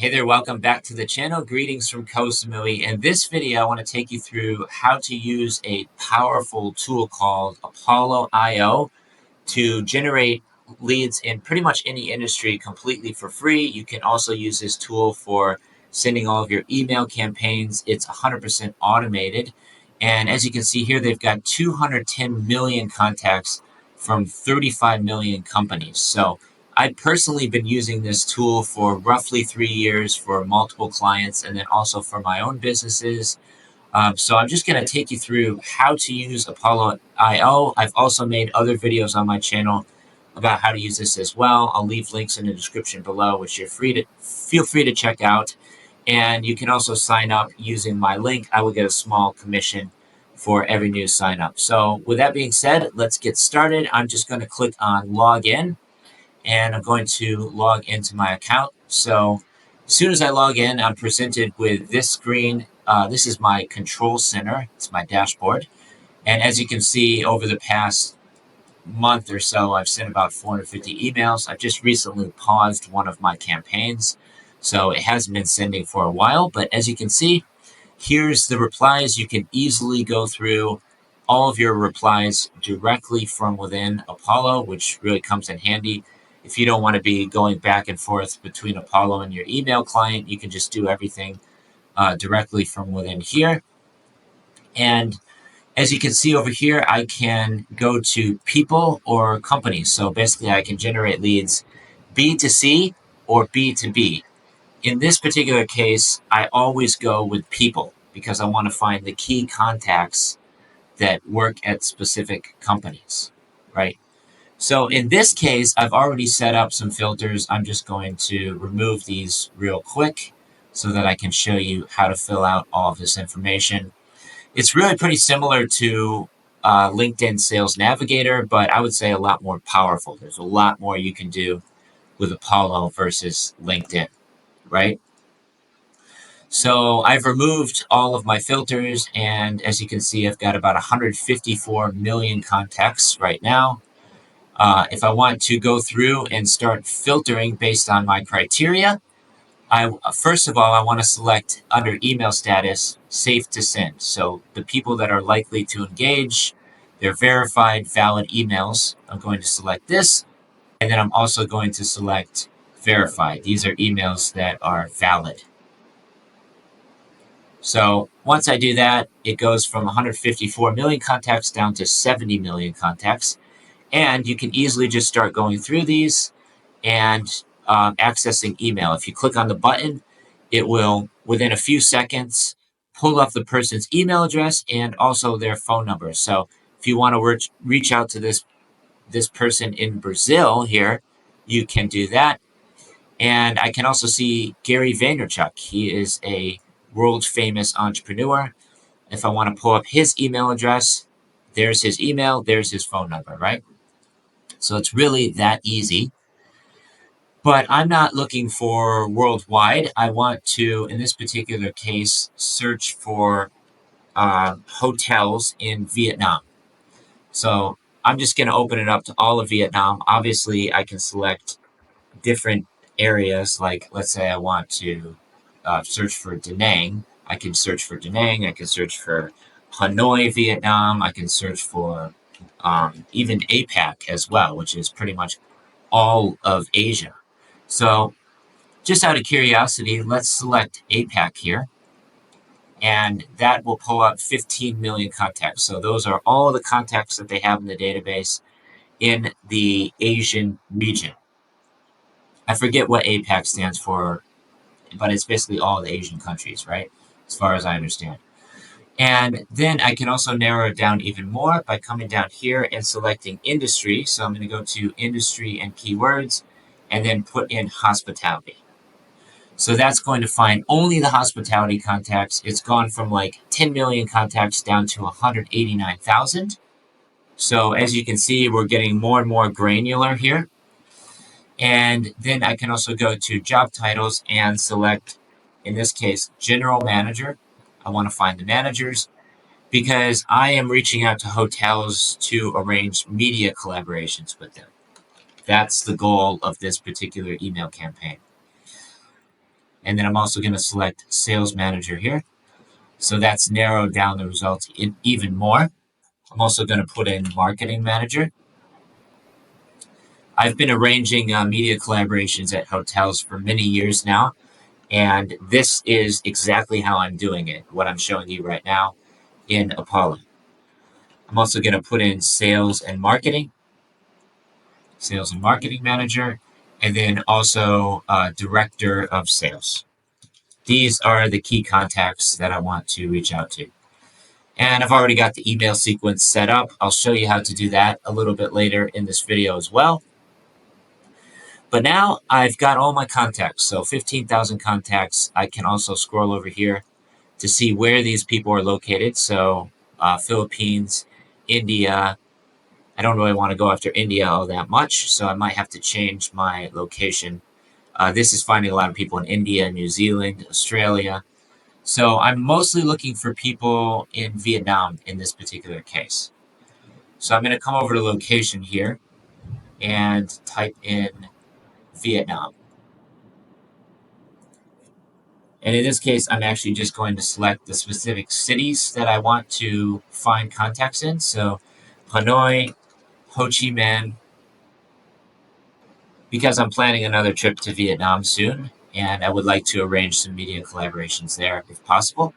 Hey there, welcome back to the channel. Greetings from Samui. In this video, I want to take you through how to use a powerful tool called Apollo IO to generate leads in pretty much any industry completely for free. You can also use this tool for sending all of your email campaigns. It's 100% automated. And as you can see here, they've got 210 million contacts from 35 million companies. So I've personally been using this tool for roughly 3 years for multiple clients and then also for my own businesses. So I'm just going to take you through how to use Apollo IO. I've also made other videos on my channel about how to use this as well. I'll leave links in the description below, which feel free to check out. And you can also sign up using my link. I will get a small commission for every new sign up. So with that being said, let's get started. I'm just going to click on log in. And I'm going to log into my account. So as soon as I log in, I'm presented with this screen. This is my control center. It's my dashboard. And as you can see, over the past month or so, I've sent about 450 emails. I've just recently paused one of my campaigns, so it hasn't been sending for a while. But as you can see, here's the replies. You can easily go through all of your replies directly from within Apollo, which really comes in handy. If you don't want to be going back and forth between Apollo and your email client, you can just do everything directly from within here. And as you can see over here, I can go to people or companies. So basically, I can generate leads B2C or B2B. In this particular case, I always go with people because I want to find the key contacts that work at specific companies, right? So in this case, I've already set up some filters. I'm just going to remove these real quick so that I can show you how to fill out all of this information. It's really pretty similar to LinkedIn Sales Navigator, but I would say a lot more powerful. There's a lot more you can do with Apollo versus LinkedIn, right? So I've removed all of my filters, and as you can see, I've got about 154 million contacts right now. If I want to go through and start filtering based on my criteria, first of all, I want to select under email status, safe to send. So the people that are likely to engage, they're verified, valid emails. I'm going to select this. And then I'm also going to select verified. These are emails that are valid. So once I do that, it goes from 154 million contacts down to 70 million contacts. And you can easily just start going through these and accessing email. If you click on the button, it will, within a few seconds, pull up the person's email address and also their phone number. So if you want to reach out to this person in Brazil here, you can do that. And I can also see Gary Vaynerchuk. He is a world famous entrepreneur. If I want to pull up his email address, there's his email, there's his phone number, right? So it's really that easy. But I'm not looking for worldwide. I want to, in this particular case, search for hotels in Vietnam. So I'm just going to open it up to all of Vietnam. Obviously, I can select different areas. Like, let's say I want to search for Da Nang. I can search for Da Nang. I can search for Hanoi, Vietnam. I can search for even APAC as well, which is pretty much all of Asia. So just out of curiosity, let's select APAC here. And that will pull up 15 million contacts. So those are all the contacts that they have in the database in the Asian region. I forget what APAC stands for, but it's basically all the Asian countries, right? As far as I understand. And then I can also narrow it down even more by coming down here and selecting industry. So I'm going to go to industry and keywords and then put in hospitality. So that's going to find only the hospitality contacts. It's gone from like 10 million contacts down to 189,000. So as you can see, we're getting more and more granular here. And then I can also go to job titles and select, in this case, general manager. I want to find the managers because I am reaching out to hotels to arrange media collaborations with them. That's the goal of this particular email campaign. And then I'm also going to select sales manager here. So that's narrowed down the results even more. I'm also going to put in marketing manager. I've been arranging media collaborations at hotels for many years now, and this is exactly how I'm doing it, what I'm showing you right now in Apollo. I'm also going to put in sales and marketing manager, and then also director of sales. These are the key contacts that I want to reach out to. And I've already got the email sequence set up. I'll show you how to do that a little bit later in this video as well. But now I've got all my contacts. So 15,000 contacts. I can also scroll over here to see where these people are located. So Philippines, India. I don't really want to go after India all that much, so I might have to change my location. This is finding a lot of people in India, New Zealand, Australia. So I'm mostly looking for people in Vietnam in this particular case. So I'm going to come over to location here and type in Vietnam. And in this case, I'm actually just going to select the specific cities that I want to find contacts in. So Hanoi, Ho Chi Minh, because I'm planning another trip to Vietnam soon, and I would like to arrange some media collaborations there if possible.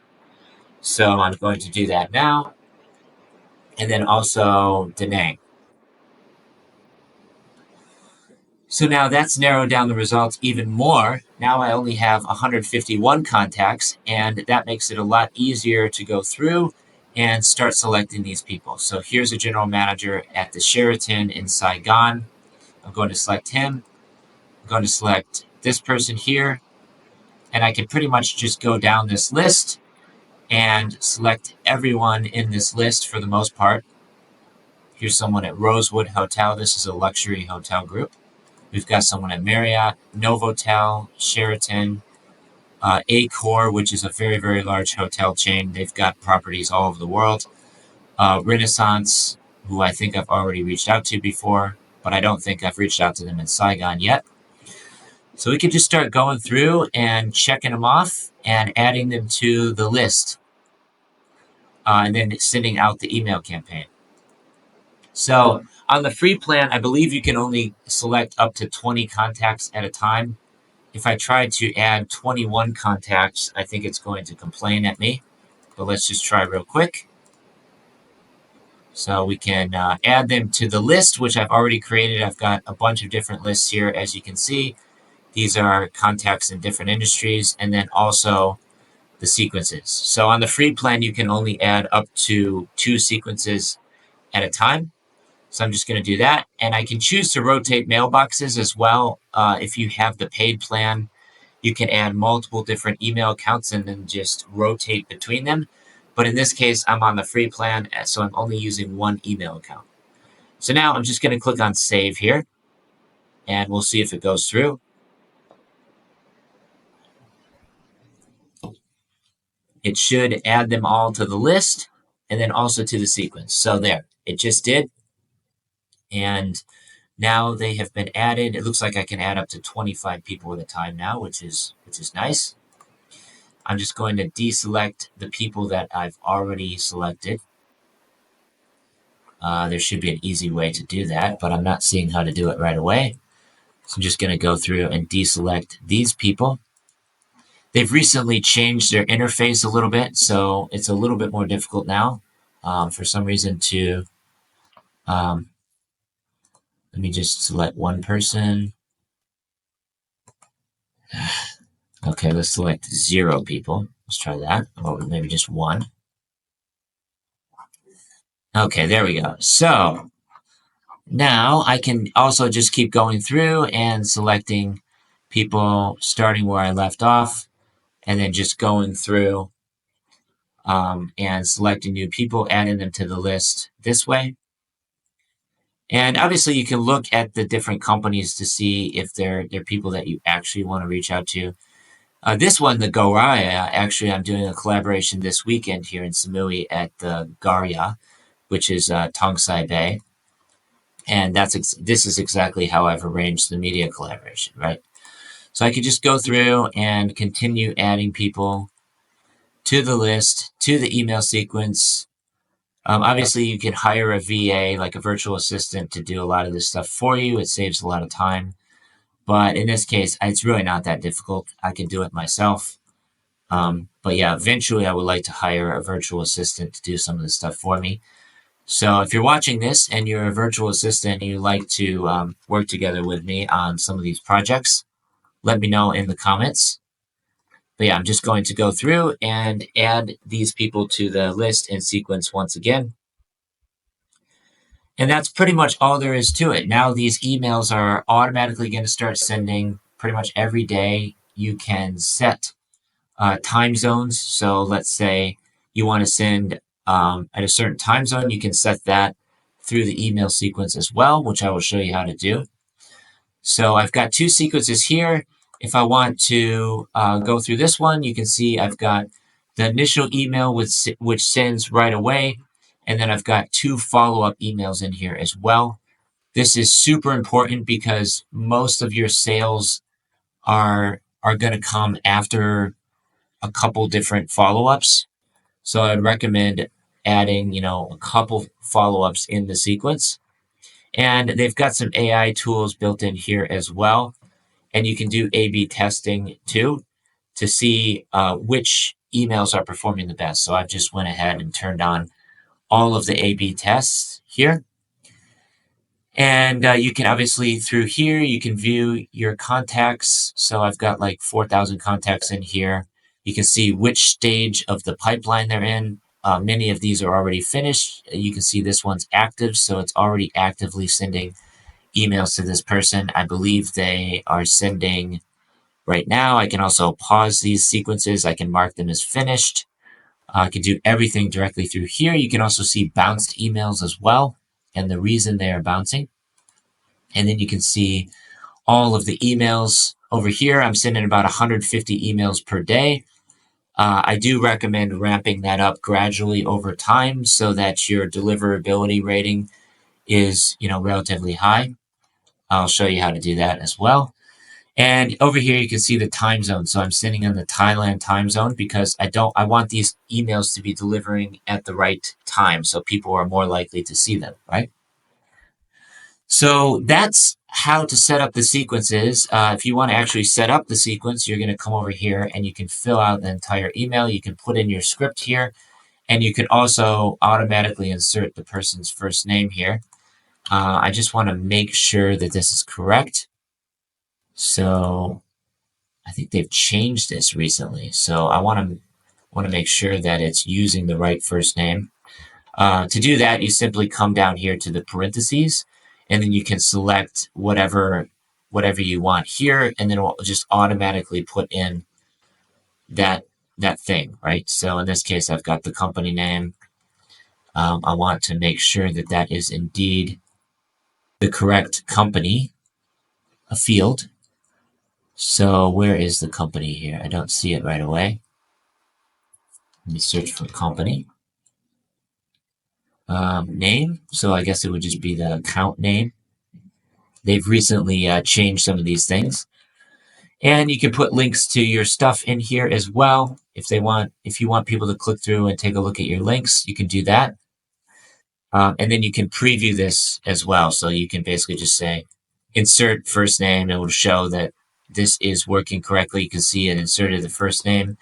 So I'm going to do that now. And then also Da Nang. So now that's narrowed down the results even more. Now I only have 151 contacts, and that makes it a lot easier to go through and start selecting these people. So here's a general manager at the Sheraton in Saigon. I'm going to select him. I'm going to select this person here, and I can pretty much just go down this list and select everyone in this list for the most part. Here's someone at Rosewood Hotel. This is a luxury hotel group. We've got someone at Marriott, Novotel, Sheraton, Accor, which is a very, very large hotel chain. They've got properties all over the world. Renaissance, who I think I've already reached out to before, but I don't think I've reached out to them in Saigon yet. So we can just start going through and checking them off and adding them to the list, and then sending out the email campaign. So on the free plan, I believe you can only select up to 20 contacts at a time. If I try to add 21 contacts, I think it's going to complain at me. But let's just try real quick. So we can add them to the list, which I've already created. I've got a bunch of different lists here, as you can see. These are contacts in different industries, and then also the sequences. So on the free plan, you can only add up to 2 sequences at a time. So I'm just going to do that. And I can choose to rotate mailboxes as well. If you have the paid plan, you can add multiple different email accounts and then just rotate between them. But in this case, I'm on the free plan, so I'm only using one email account. So now I'm just going to click on save here, and we'll see if it goes through. It should add them all to the list and then also to the sequence. So there, it just did. And now they have been added. It looks like I can add up to 25 people at a time now, which is nice. I'm just going to deselect the people that I've already selected. There should be an easy way to do that, but I'm not seeing how to do it right away. So I'm just going to go through and deselect these people. They've recently changed their interface a little bit, so it's a little bit more difficult now for some reason to... let me just select one person. Okay, let's select 0 people. Let's try that. Or maybe just 1. Okay, there we go. So now I can also just keep going through and selecting people starting where I left off, and then just going through and selecting new people, adding them to the list this way. And obviously you can look at the different companies to see if they're people that you actually want to reach out to. This one, the Gauraya, actually I'm doing a collaboration this weekend here in Samui at the Garia, which is Tongsai Bay. And this is exactly how I've arranged the media collaboration, right? So I could just go through and continue adding people to the list, to the email sequence. Obviously, you can hire a VA, like a virtual assistant, to do a lot of this stuff for you. It saves a lot of time. But in this case, it's really not that difficult. I can do it myself. But yeah, eventually I would like to hire a virtual assistant to do some of this stuff for me. So if you're watching this and you're a virtual assistant and you like to work together with me on some of these projects, let me know in the comments. But yeah, I'm just going to go through and add these people to the list and sequence once again. And that's pretty much all there is to it. Now these emails are automatically going to start sending pretty much every day. You can set time zones. So let's say you want to send at a certain time zone, you can set that through the email sequence as well, which I will show you how to do. So I've got two sequences here. If I want to go through this one, you can see I've got the initial email which sends right away, and then I've got two follow-up emails in here as well. This is super important because most of your sales are going to come after a couple different follow-ups. So I'd recommend adding, a couple follow-ups in the sequence. And they've got some AI tools built in here as well. And you can do A/B testing too to see which emails are performing the best. So I've just went ahead and turned on all of the A/B tests here. And you can obviously through here, you can view your contacts. So I've got like 4,000 contacts in here. You can see which stage of the pipeline they're in. Many of these are already finished. You can see this one's active, so it's already actively sending emails to this person. I believe they are sending right now. I can also pause these sequences. I can mark them as finished. I can do everything directly through here. You can also see bounced emails as well and the reason they are bouncing. And then you can see all of the emails over here. I'm sending about 150 emails per day. I do recommend ramping that up gradually over time so that your deliverability rating is, relatively high. I'll show you how to do that as well. And over here, you can see the time zone. So I'm sending in the Thailand time zone because I want these emails to be delivering at the right time. So people are more likely to see them, right? So that's how to set up the sequences. If you want to actually set up the sequence, you're going to come over here and you can fill out the entire email. You can put in your script here, and you can also automatically insert the person's first name here. I just want to make sure that this is correct. So I think they've changed this recently. So I want to make sure that it's using the right first name. To do that, you simply come down here to the parentheses, and then you can select whatever you want here, and then it will just automatically put in that thing, right? So in this case, I've got the company name. I want to make sure that that is indeed the correct company, a field. So where is the company here? I don't see it right away. Let me search for company. Name. So I guess it would just be the account name. They've recently changed some of these things. And you can put links to your stuff in here as well. If you want people to click through and take a look at your links, you can do that. And then you can preview this as well. So you can basically just say, insert first name. It will show that this is working correctly. You can see it inserted the first name,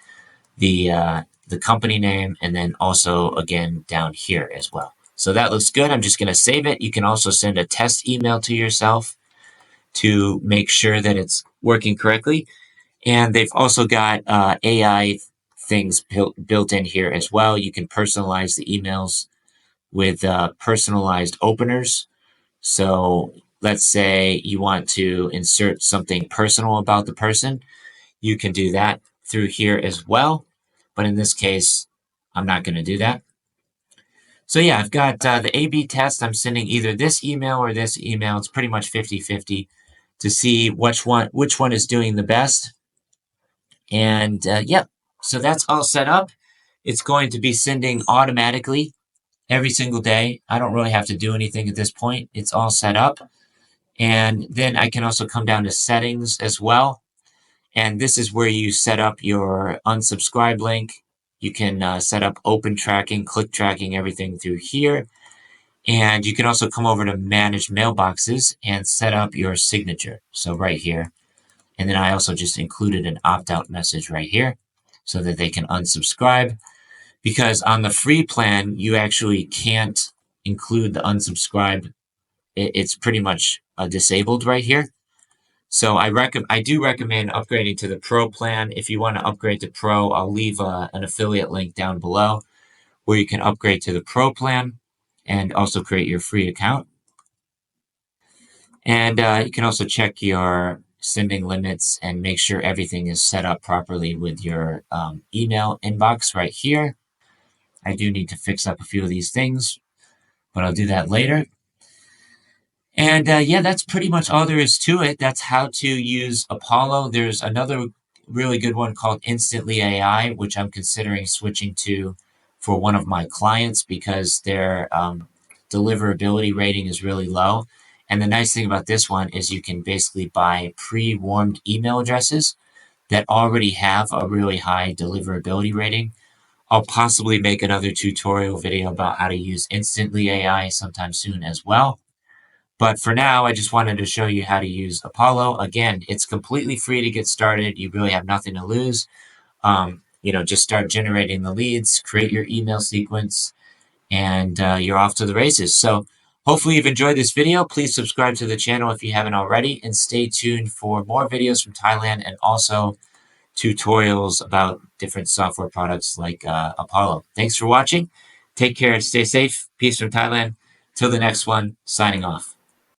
the company name, and then also again down here as well. So that looks good. I'm just going to save it. You can also send a test email to yourself to make sure that it's working correctly. And they've also got AI things built in here as well. You can personalize the emails with personalized openers. So let's say you want to insert something personal about the person. You can do that through here as well. But in this case, I'm not going to do that. So yeah, I've got the A/B test. I'm sending either this email or this email. It's pretty much 50-50 to see which one is doing the best. And yep, so that's all set up. It's going to be sending automatically every single day. I don't really have to do anything at this point. It's all set up. And then I can also come down to settings as well. And this is where you set up your unsubscribe link. You can set up open tracking, click tracking, everything through here. And you can also come over to manage mailboxes and set up your signature. So right here. And then I also just included an opt-out message right here so that they can unsubscribe. Because on the free plan, you actually can't include the unsubscribe. It's pretty much disabled right here. So I do recommend upgrading to the Pro plan. If you want to upgrade to Pro, I'll leave an affiliate link down below where you can upgrade to the Pro plan and also create your free account. And you can also check your sending limits and make sure everything is set up properly with your email inbox right here. I do need to fix up a few of these things, but I'll do that later. And yeah, that's pretty much all there is to it. That's how to use Apollo. There's another really good one called Instantly AI, which I'm considering switching to for one of my clients because their deliverability rating is really low. And the nice thing about this one is you can basically buy pre-warmed email addresses that already have a really high deliverability rating. I'll possibly make another tutorial video about how to use Instantly AI sometime soon as well. But for now, I just wanted to show you how to use Apollo. Again, it's completely free to get started. You really have nothing to lose. Just start generating the leads, create your email sequence, and you're off to the races. So hopefully you've enjoyed this video. Please subscribe to the channel if you haven't already, and stay tuned for more videos from Thailand and also tutorials about different software products like Apollo. Thanks for watching. Take care. Stay safe. Peace from Thailand. Till the next one, signing off.